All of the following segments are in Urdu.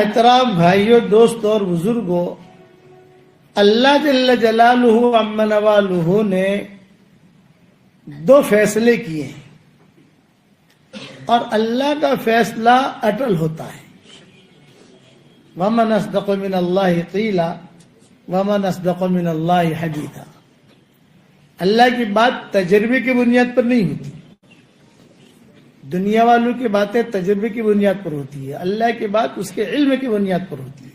احترام بھائیوں، دوستوں اور بزرگوں، اللہ جل جلالہ عم نوالہ نے دو فیصلے کیے ہیں اور اللہ کا فیصلہ اٹل ہوتا ہے۔ وَمَنْ أَصْدَقُ مِنَ اللَّهِ قِيلًا وَمَنْ أَصْدَقُ مِنَ اللَّهِ حَدِيثًا۔ اللہ کی بات تجربے کی بنیاد پر نہیں ہوتی، دنیا والوں کی باتیں تجربے کی بنیاد پر ہوتی ہے، اللہ کی بات اس کے علم کی بنیاد پر ہوتی ہے۔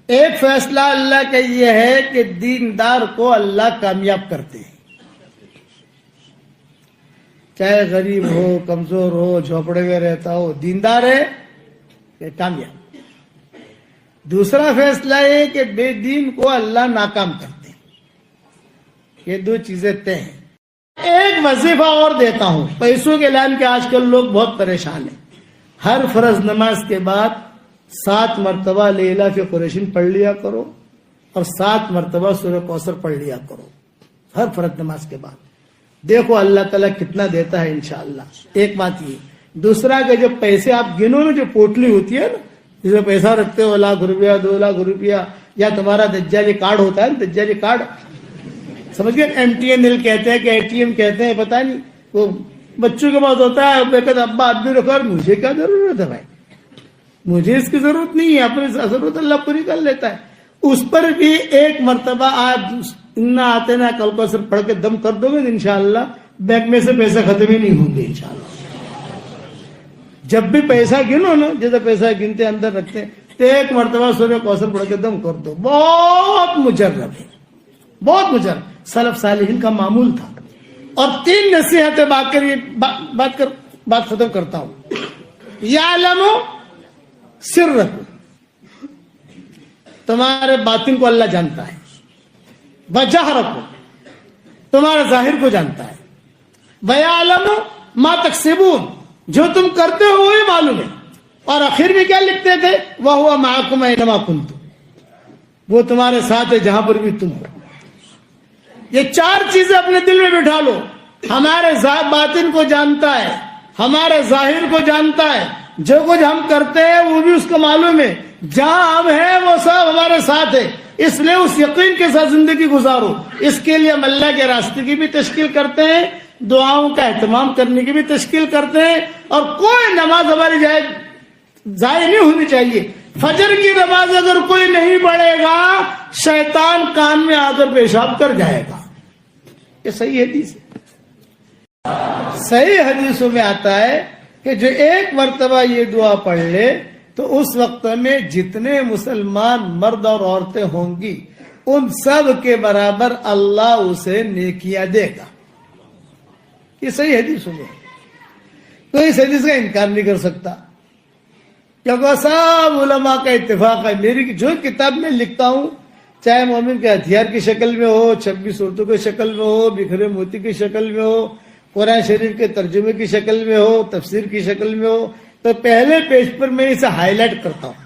ایک فیصلہ اللہ کا یہ ہے کہ دیندار کو اللہ کامیاب کرتے ہیں، چاہے غریب ہو، کمزور ہو، جھوپڑے میں رہتا ہو، دیندار ہے کہ کامیاب۔ دوسرا فیصلہ یہ کہ بے دین کو اللہ ناکام کرتے ہیں۔ یہ دو چیزیں طے ہیں۔ ایک وظیفہ اور دیتا ہوں، پیسوں کے اعلان کے آج کل لوگ بہت پریشان ہیں۔ ہر فرض نماز کے بعد 7 مرتبہ لإلاف قریش پڑھ لیا کرو اور 7 مرتبہ سورہ کوثر پڑھ لیا کرو ہر فرض نماز کے بعد، دیکھو اللہ تعالیٰ کتنا دیتا ہے انشاءاللہ۔ ایک بات یہ۔ دوسرا کہ جب پیسے آپ گنو نا، جو پوٹلی ہوتی ہے نا جس میں پیسہ رکھتے ہو، 1 لاکھ روپیہ 2 لاکھ روپیہ، یا تمہارا دجالی کارڈ ہوتا ہے نا، دجالی کارڈ سمجھ گئے، MTNL کہتے ہیں کہ ATM کہتے ہیں، پتہ نہیں، وہ بچوں کے پاس ہوتا ہے، وہ کہتے ابا آپ بھی رکھو، مجھے کیا ضرورت ہے بھائی، مجھے اس کی ضرورت نہیں ہے، اپنی ضرورت اللہ پوری کر لیتا ہے۔ اس پر بھی 1 مرتبہ آپ انا آتے نا کل کو صرف پڑھ کے دم کر دو گے، انشاءاللہ بینک میں سے پیسے ختم ہی نہیں ہوں گے انشاءاللہ۔ جب بھی پیسہ گنو نا، جیسے پیسہ گنتے اندر رکھتے ہیں، تو 1 مرتبہ سورہ کوثر پڑھ کے دم کر دو، بہت مجرب ہے، بہت مجرب، سلف صالحین کا معمول تھا۔ اور 3 نصیحتیں بات ختم کرتا ہوں۔ یعلم سرکم، تمہارے باطن کو اللہ جانتا ہے، وجہرکم، تمہارے ظاہر کو جانتا ہے، ویعلم ما تکسبون، جو تم کرتے ہو وہی معلوم ہے۔ اور آخر میں کیا لکھتے تھے؟ وَهُوَ مَعَكُمْ أَيْنَمَا كُنتُمْ، وہ تمہارے ساتھ ہے جہاں پر بھی تم ہو۔ یہ 4 چیزیں اپنے دل میں بٹھا لو۔ ہمارے باطن کو جانتا ہے، ہمارے ظاہر کو جانتا ہے، جو کچھ ہم کرتے ہیں وہ بھی اس کو معلوم ہے، جہاں ہم ہیں وہ سب ہمارے ساتھ ہے۔ اس لیے اس یقین کے ساتھ زندگی گزارو۔ اس کے لیے ہم اللہ کے راستے کی بھی تشکیل کرتے ہیں، دعاؤں کا اہتمام کرنے کی بھی تشکیل کرتے ہیں، اور کوئی نماز ہماری ضائع نہیں ہونی چاہیے۔ فجر کی نماز اگر کوئی نہیں پڑھے گا، شیطان کان میں آ کر پیشاب کر جائے گا۔ یہ صحیح حدیث ہے۔ صحیح حدیثوں میں آتا ہے کہ جو 1 مرتبہ یہ دعا پڑھ لے تو اس وقت میں جتنے مسلمان مرد اور عورتیں ہوں گی ان سب کے برابر اللہ اسے نیکیاں دے گا۔ یہ صحیح حدیث ہوگی، کوئی اس حدیث کا انکار نہیں کر سکتا، کیونکہ سب علماء کا اتفاق ہے۔ میری جو کتاب میں لکھتا ہوں، چاہے مومن کے ہتھیار کی شکل میں ہو، 26 صورتوں کی شکل میں ہو، بکھرے موتی کی شکل میں ہو، قرآن شریف کے ترجمے کی شکل میں ہو، تفسیر کی شکل میں ہو، تو پہلے پیج پر میں اسے ہائی لائٹ کرتا ہوں،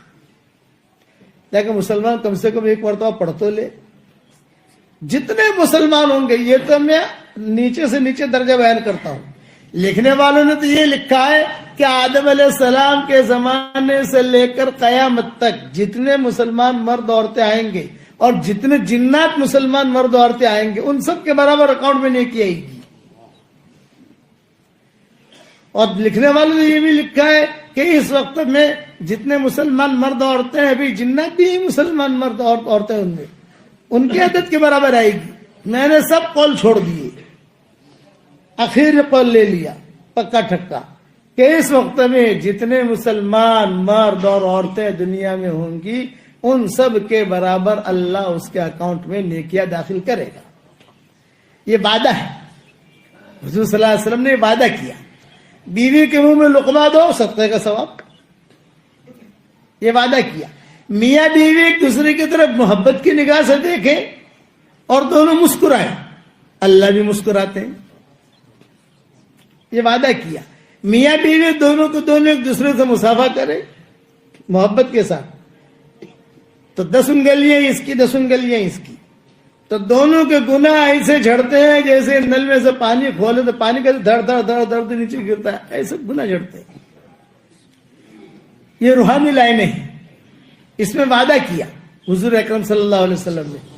لیکن مسلمان کم سے کم 1 مرتبہ پڑھ تو لے۔ جتنے مسلمان ہوں گے، یہ تو میں نیچے سے نیچے درجہ بیان کرتا ہوں۔ لکھنے والوں نے تو یہ لکھا ہے کہ آدم علیہ السلام کے زمانے سے لے کر قیامت تک جتنے مسلمان مرد عورتیں آئیں گے اور جتنے جنات مسلمان مرد عورتیں آئیں گے، ان سب کے برابر اکاؤنٹ میں نیکی آئے گی۔ اور لکھنے والوں نے یہ بھی لکھا ہے کہ اس وقت میں جتنے مسلمان مرد عورتیں ہیں، ابھی جنات بھی مسلمان مرد عورتیں ہوں گے، ان کی عدد کے برابر آئے گی۔ میں نے سب قول چھوڑ دیے، آخر قول لے لیا پکا ٹھکا کہ اس وقت میں جتنے مسلمان مرد اور عورتیں دنیا میں ہوں گی ان سب کے برابر اللہ اس کے اکاؤنٹ میں نیکیاں داخل کرے گا۔ یہ وعدہ ہے، حضور صلی اللہ علیہ وسلم نے وعدہ کیا۔ بیوی کے منہ میں لقمہ دو، صدقے کا ثواب، یہ وعدہ کیا۔ میاں بیوی ایک دوسرے کی طرف محبت کی نگاہ سے دیکھیں اور دونوں مسکرائیں، اللہ بھی مسکراتے ہیں، یہ وعدہ کیا۔ میاں بیوی دونوں ایک دوسرے سے مصافحہ کریں محبت کے ساتھ، تو 10 انگلیاں اس کی 10 انگلیاں اس کی، تو دونوں کے گناہ ایسے جھڑتے ہیں جیسے نل میں سے پانی کھولے تو پانی کا دھڑ دھڑ دھڑ دھڑ نیچے گرتا ہے، ایسے گناہ جھڑتے ہیں۔ یہ روحانی لائنیں ہیں. اس میں وعدہ کیا حضور اکرم صلی اللہ علیہ وسلم نے